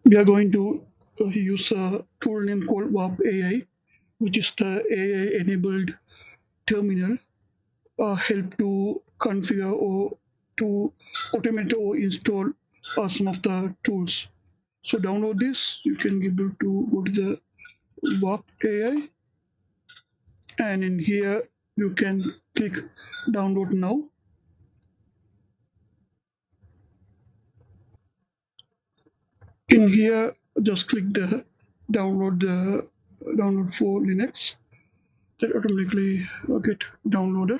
we are going to use a tool name called WAP AI, which is the AI enabled terminal help to configure or to automate or install some of the tools. So download this. You can be able to go to the WAP AI, and in here you can click download now. In here, just click the download for Linux. That automatically get downloaded,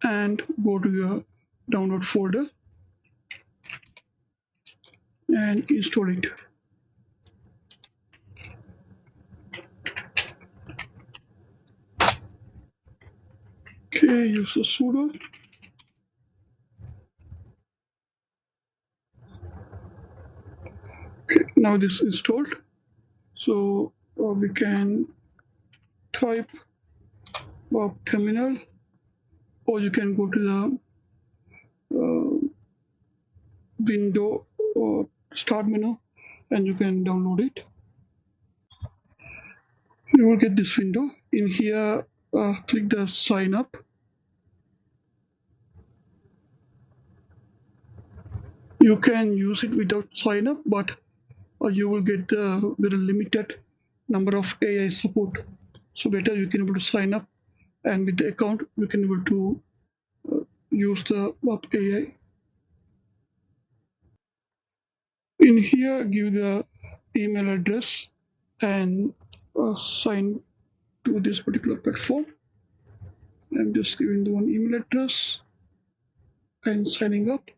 and go to your download folder and install it. Okay, use the sudo. Okay, now this is installed. So we can type terminal, or you can go to the window or start menu, and you can download it. You will get this window. In here, click the sign up. You can use it without sign up, but you will get a very limited number of AI support. So better you can able to sign up, and with the account you can able to use the WAP AI. In here, give the email address and sign to this particular platform. I'm just giving the one email address and signing up.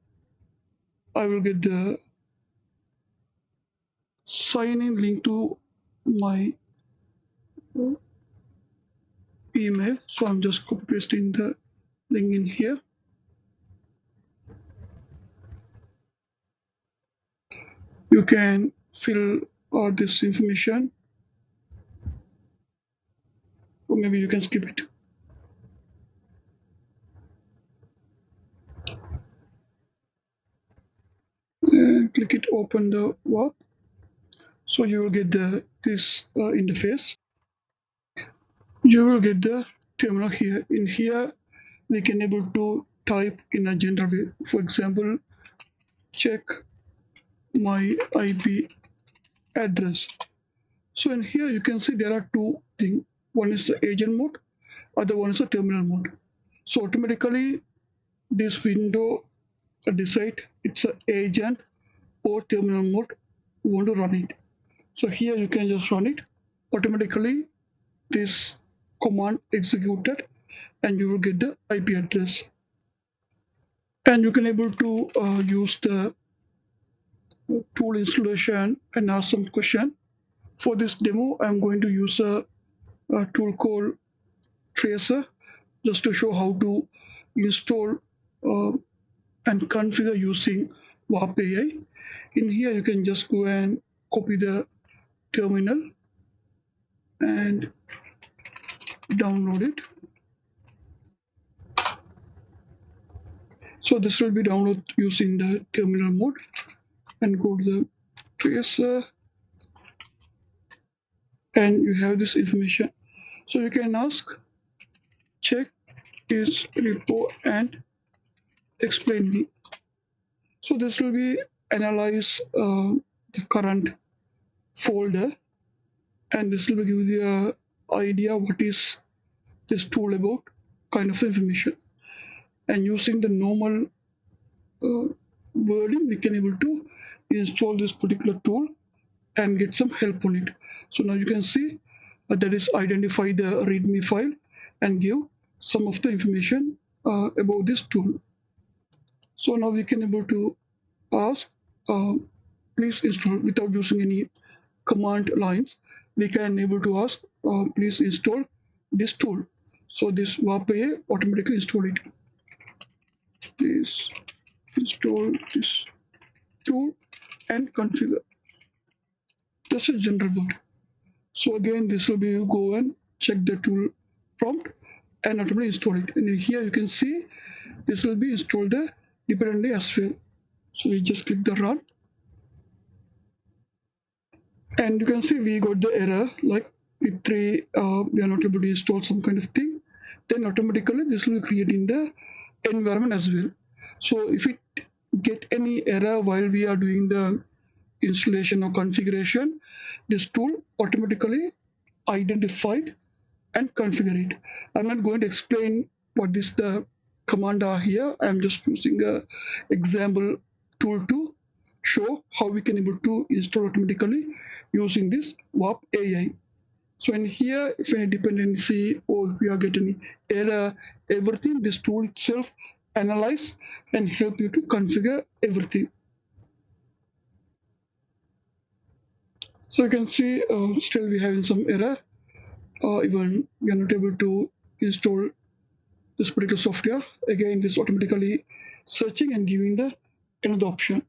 I will get the sign in link to my email. So I'm just copy pasting the link in here. You can fill all this information, or maybe you can skip it. And click it, open the WAP. So you will get this interface. You will get the terminal here. In here, we can able to type in a general way. For example, check my IP address. So in here, you can see there are two things. One is the agent mode, other one is the terminal mode. So automatically, this window decide it's an agent or terminal mode you want to run it. So here you can just run it. Automatically, this command executed, and you will get the IP address. And you can able to use the tool installation and ask some question. For this demo, I'm going to use a tool called Tracer, just to show how to install uh, and configure using WAP AI. In here, you can just go and copy the terminal and download it. So this will be downloaded using the terminal mode, and go to the Tracer, and you have this information. So you can ask, check this repo and explain me. So this will be analyze the current folder, and this will give you a idea what is this tool about, kind of information. And using the normal wording, we can able to install this particular tool and get some help on it. So now you can see that is identify the readme file and give some of the information about this tool. So now we can able to ask, uh, please install, without using any command lines. We can able to ask, please install this tool. So this WAP automatically install it. Please install this tool and configure. That's a general word. So again, this will be go and check the tool prompt and automatically install it. And here you can see this will be installed there dependently as well. So we just click the run. And you can see we got the error like with 3 we are not able to install some kind of thing. Then automatically this will create in the environment as well. So if it get any error while we are doing the installation or configuration, this tool automatically identified and configure it. I'm not going to explain what is the command are here. I'm just using a example tool to show how we can able to install automatically using this WAP AI. So in here, if any dependency or if we are getting error, everything, this tool itself analyze and help you to configure everything. So you can see still we having some error. Even we are not able to install this particular software. Again, this automatically searching and giving the another option.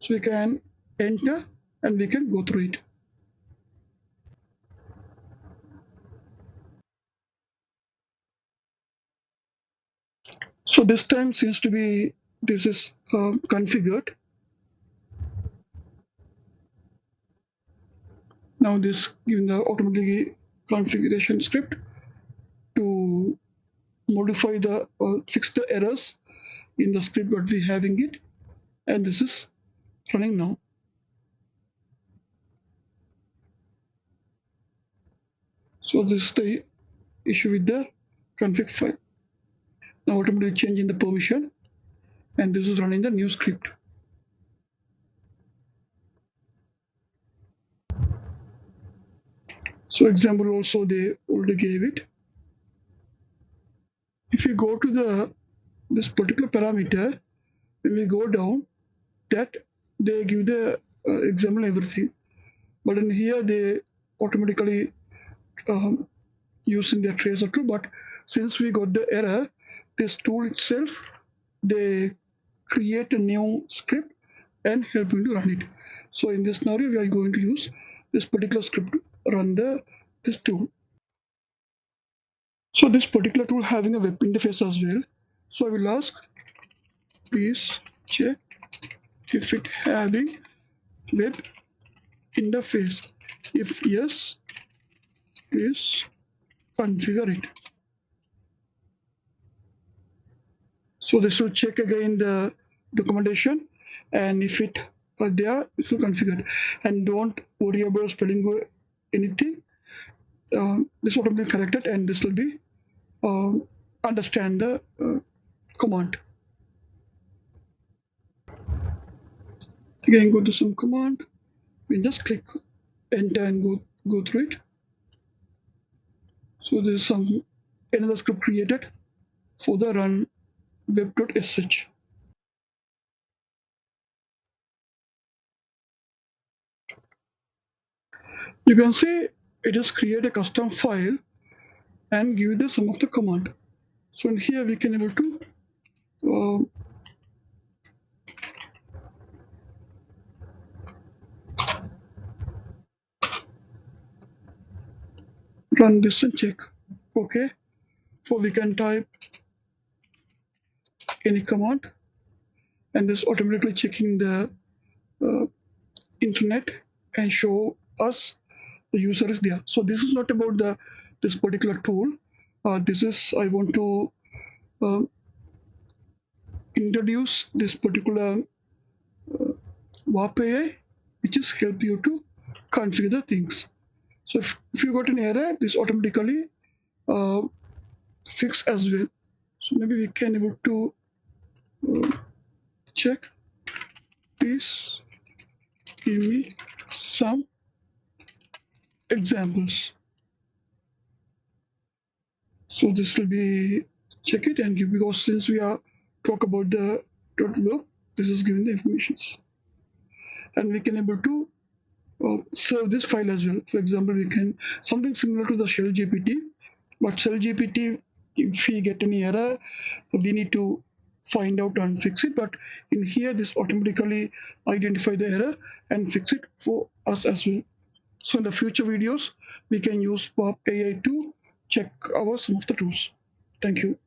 So we can enter and we can go through it. So this time seems to be this is configured. Now this giving the automatically configuration script to modify the fix the errors in the script what we having it, and this is running now. So this is the issue with the config file. Now automatically changing the permission, and this is running the new script. So example also they already gave it. If you go to the this particular parameter, when we go down, that they give the example everything. But in here they automatically um, using the tracer tool. But since we got the error, this tool itself they create a new script and help you to run it. So in this scenario, we are going to use this particular script to run this tool. So this particular tool having a web interface as well. So I will ask, please check if it having web interface. If yes, please configure it. So this will check again the documentation, and if it are there, this will configure it. And don't worry about spelling or anything. This will be corrected, and this will be understand the command. Again, go to some command. We just click enter and go through it. So there's some another script created for the run web.sh. You can see it has created a custom file and give the some of the command. So in here we can able to run this and check. Okay, so we can type any command, and this automatically checking the uh, internet and show us the user is there. So this is not about the this particular tool. This is I want to uh, introduce this particular WAP AI, which is help you to configure the things. So if you got an error, this automatically uh, fix as well. So maybe we can able to check. Please give me some examples. So this will be check it and give, because since we are talk about the .web, this is giving the informations, and we can able to save this file as well. For example, we can something similar to the shell GPT, but shell GPT, if we get any error, we need to find out and fix it. But in here, this automatically identify the error and fix it for us as well. So in the future videos, we can use POP AI to check our some of the tools. Thank you.